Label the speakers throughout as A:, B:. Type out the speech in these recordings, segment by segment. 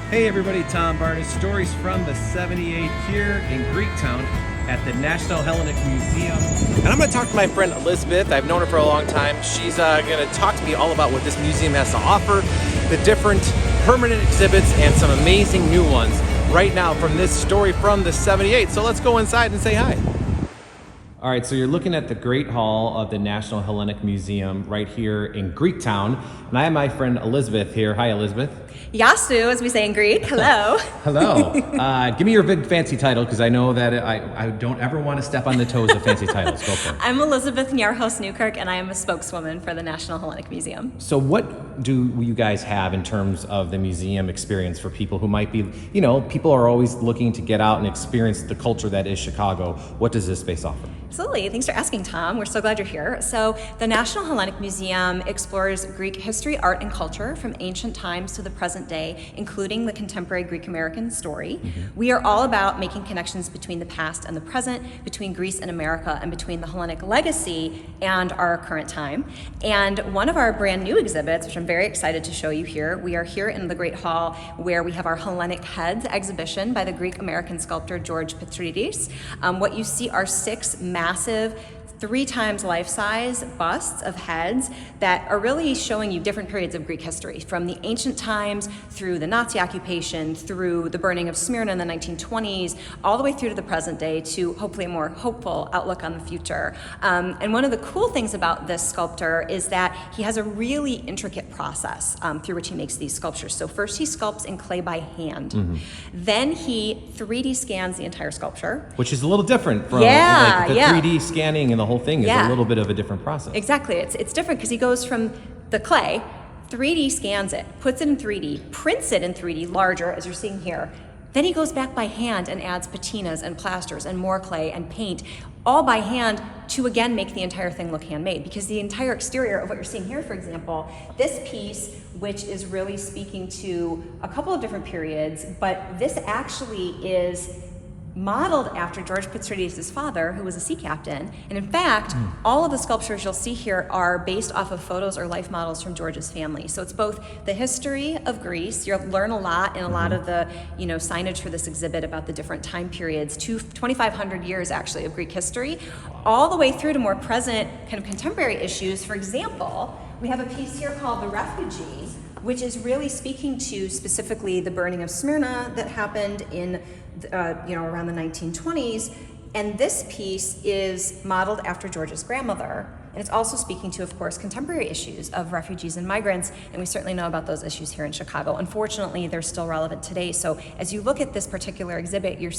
A: Hey everybody, Tom Barnes, Stories from the 78 here in Greektown at the National Hellenic Museum. And I'm going to talk to my friend Elizabeth. I've known her for a long time. She's going to talk to me all about what this museum has to offer, the different permanent exhibits, and some amazing new ones right now from this Story from the 78. So let's go inside and say hi. All right, so you're looking at the Great Hall of the National Hellenic Museum right here in Greektown. And I have my friend Elizabeth here. Hi, Elizabeth.
B: Yasu, as we say in Greek. Hello.
A: Hello. Give me your big fancy title, because I know that I don't ever want to step on the toes of fancy titles. Go for it.
B: I'm Elizabeth Nyarhos Newkirk, and I am a spokeswoman for the National Hellenic Museum.
A: So what do you guys have in terms of the museum experience for people who might be, people are always looking to get out and experience the culture that is Chicago. What does this space offer?
B: Absolutely. Thanks for asking, Tom. We're so glad you're here. So the National Hellenic Museum explores Greek history, art, and culture from ancient times to the present day, including the contemporary Greek-American story. We are all about making connections between the past and the present, between Greece and America, and between the Hellenic legacy and our current time. And one of our brand new exhibits, which I'm very excited to show you here, we are here in the Great Hall where we have our Hellenic Head exhibition by the Greek-American sculptor George Petrides. What you see are 6 massive 3 times life-size busts of heads that are really showing you different periods of Greek history, from the ancient times through the Nazi occupation, through the burning of Smyrna in the 1920s, all the way through to the present day to hopefully a more hopeful outlook on the future. And one of the cool things about this sculptor is that he has a really intricate process through which he makes these sculptures. So first he sculpts in clay by hand. Then he 3D scans the entire sculpture.
A: Which is a little different from 3D scanning and the whole thing is a little bit of a different process.
B: Exactly. It's different because he goes from the clay, 3D scans it, puts it in 3D, prints it in 3D larger, as you're seeing here. Then he goes back by hand and adds patinas and plasters and more clay and paint, all by hand, to again make the entire thing look handmade. Because the entire exterior of what you're seeing here, for example, this piece, which is really speaking to a couple of different periods, but this actually is modeled after George Petrides' father, who was a sea captain. And in fact, all of the sculptures you'll see here are based off of photos or life models from George's family. So it's both the history of Greece, you'll learn a lot in a lot of the signage for this exhibit about the different time periods, 2,500 years actually of Greek history, all the way through to more present kind of contemporary issues. For example, we have a piece here called The Refugee, which is really speaking to specifically the burning of Smyrna that happened in around the 1920s, and this piece is modeled after George's grandmother, and it's also speaking to, of course, contemporary issues of refugees and migrants, and we certainly know about those issues here in Chicago. Unfortunately, they're still relevant today, so as you look at this particular exhibit, you're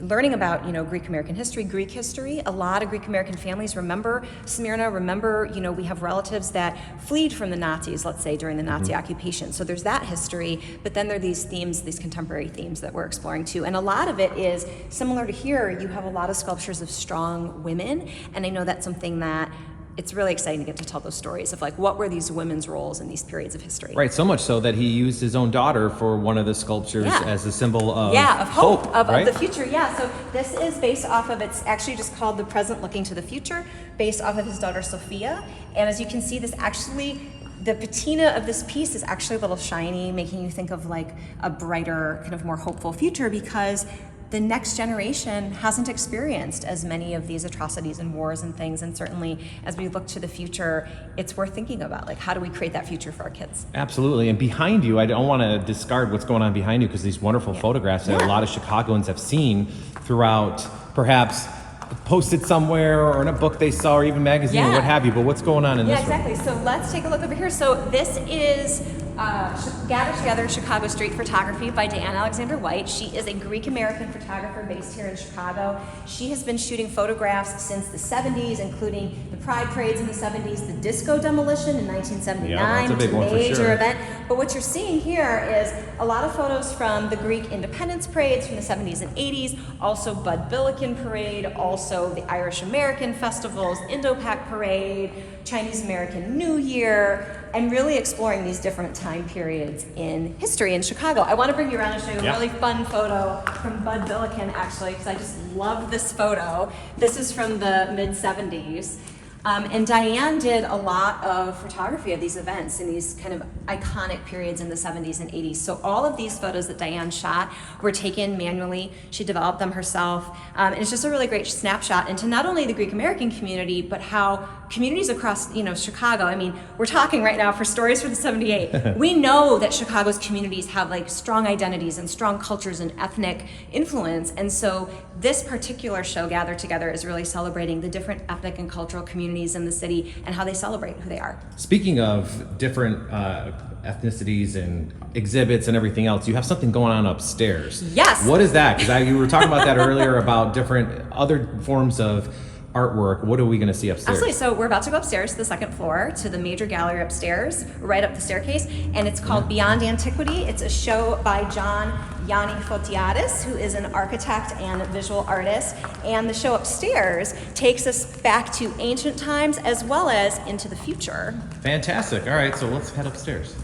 B: learning about Greek American history, Greek history. A lot of Greek American families remember Smyrna, we have relatives that fled from the Nazis, let's say, during the Nazi occupation. So there's that history, but then there are these themes, these contemporary themes that we're exploring too. And a lot of it is similar to here. You have a lot of sculptures of strong women, and I know that's something that it's really exciting to get to tell those stories of what were these women's roles in these periods of history. Right,
A: so much so that he used his own daughter for one of the sculptures as a symbol of
B: hope, of
A: right?
B: the future. Yeah, so this is based off of, it's actually just called The Present Looking to the Future, based off of his daughter Sophia. And as you can see, the patina of this piece is actually a little shiny, making you think of a brighter, kind of more hopeful future, because the next generation hasn't experienced as many of these atrocities and wars and things, and certainly as we look to the future, it's worth thinking about, how do we create that future for our kids?
A: Absolutely. And behind you, I don't want to discard what's going on behind you, because these wonderful photographs that a lot of Chicagoans have seen throughout, perhaps posted somewhere or in a book they saw or even magazine or what have you, but what's going on in this
B: exactly.
A: room?
B: So let's take a look over here. So this is Gathered Together Chicago Street Photography by Diane Alexander White. She is a Greek-American photographer based here in Chicago. She has been shooting photographs since the 70s, including the Pride Parades in the 70s, the disco demolition in 1979,
A: which is a major
B: event. But what you're seeing here is a lot of photos from the Greek independence parades from the 70s and 80s, also Bud Billiken Parade, also the Irish American festivals, Indo-Pac Parade, Chinese American New Year, and really exploring these different time periods in history in Chicago. I want to bring you around and show you a really fun photo from Bud Billiken, actually, because I just love this photo. This is from the mid-70s. And Diane did a lot of photography of these events in these kind of iconic periods in the 70s and 80s. So all of these photos that Diane shot were taken manually. She developed them herself. And it's just a really great snapshot into not only the Greek American community, but how communities across, Chicago, I mean, we're talking right now for Stories for the 78. We know that Chicago's communities have like strong identities and strong cultures and ethnic influence. And so this particular show, Gather Together, is really celebrating the different ethnic and cultural communities in the city and how they celebrate who they are.
A: Speaking of different ethnicities and exhibits and everything else, you have something going on upstairs.
B: Yes.
A: What is that? Because you were talking about that earlier about different other forms of artwork. What are we going to see upstairs?
B: Absolutely. So we're about to go upstairs to the second floor to the major gallery upstairs, right up the staircase, and it's called Beyond Antiquity. It's a show by John Yanni Fotiadis, who is an architect and visual artist, and the show upstairs takes us back to ancient times as well as into the future.
A: Fantastic. All right, so let's head upstairs.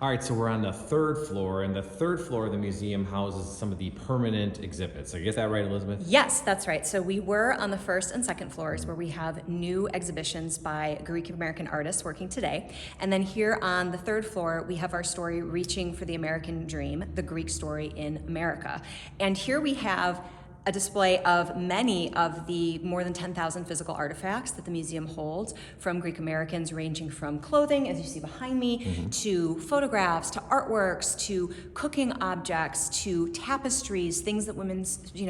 A: All right, so we're on the third floor, and the third floor of the museum houses some of the permanent exhibits. Did I get that right, Elizabeth?
B: Yes, that's right. So we were on the first and second floors where we have new exhibitions by Greek American artists working today. And then here on the third floor, we have our story Reaching for the American Dream, the Greek story in America. And here we have a display of many of the more than 10,000 physical artifacts that the museum holds from Greek Americans, ranging from clothing, as you see behind me, to photographs, to artworks, to cooking objects, to tapestries, things that women,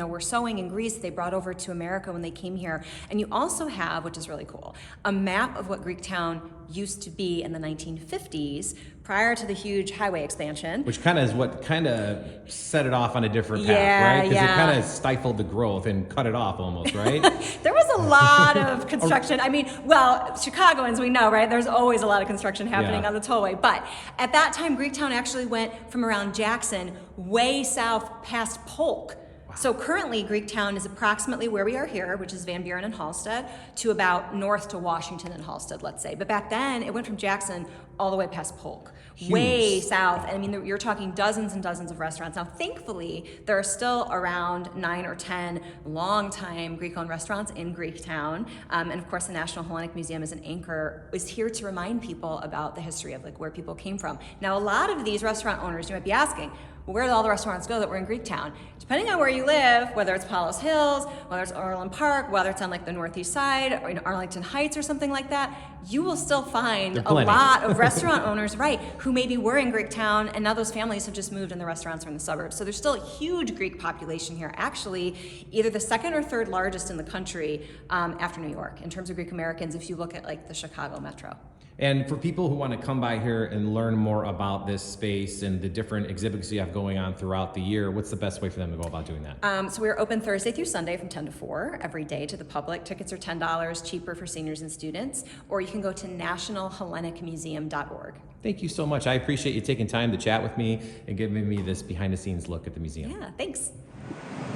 B: were sewing in Greece they brought over to America when they came here. And you also have, which is really cool, a map of what Greektown used to be in the 1950s, prior to the huge highway expansion.
A: Which kind of is what kind of set it off on a different path, right? Because it kind of stifled the growth and cut it off almost, right?
B: There was a lot of construction. I mean, well, Chicagoans, we know, right? There's always a lot of construction happening on the tollway. But at that time, Greektown actually went from around Jackson way south past Polk. So currently, Greektown is approximately where we are here, which is Van Buren and Halstead, to about north to Washington and Halstead, let's say. But back then, it went from Jackson all the way past Polk, way south. And I mean, you're talking dozens and dozens of restaurants. Now, thankfully, there are still around 9 or 10 long-time Greek-owned restaurants in Greektown. And of course, the National Hellenic Museum as an anchor is here to remind people about the history of like where people came from. Now, a lot of these restaurant owners, you might be asking, well, where do all the restaurants go that were in Greektown? Depending on where you live, whether it's Palos Hills, whether it's Orland Park, whether it's on like the northeast side or in Arlington Heights or something like that, you will still find a lot of restaurant owners, right, who maybe were in Greektown and now those families have just moved and the restaurants are in the suburbs. So there's still a huge Greek population here, actually either the second or third largest in the country after New York in terms of Greek Americans if you look at like the Chicago metro.
A: And for people who want to come by here and learn more about this space and the different exhibits you have going on throughout the year, what's the best way for them to go about doing that?
B: So we're open Thursday through Sunday from 10 to 4 every day to the public. Tickets are $10, cheaper for seniors and students, or you can go to nationalhellenicmuseum.org.
A: Thank you so much. I appreciate you taking time to chat with me and giving me this behind-the-scenes look at the museum.
B: Yeah, thanks.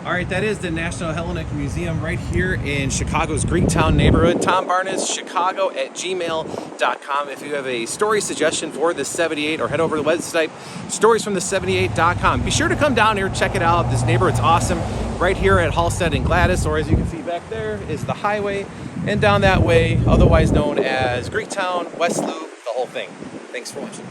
A: All right, that is the National Hellenic Museum right here in Chicago's Greektown neighborhood. Tom Barnes, chicago@gmail.com. If you have a story suggestion for the 78, or head over to the website, storiesfromthe78.com. Be sure to come down here, check it out. This neighborhood's awesome. Right here at Halstead and Gladys, or as you can see back there, is the highway. And down that way, otherwise known as Greektown, West Loop, the whole thing. Thanks for watching.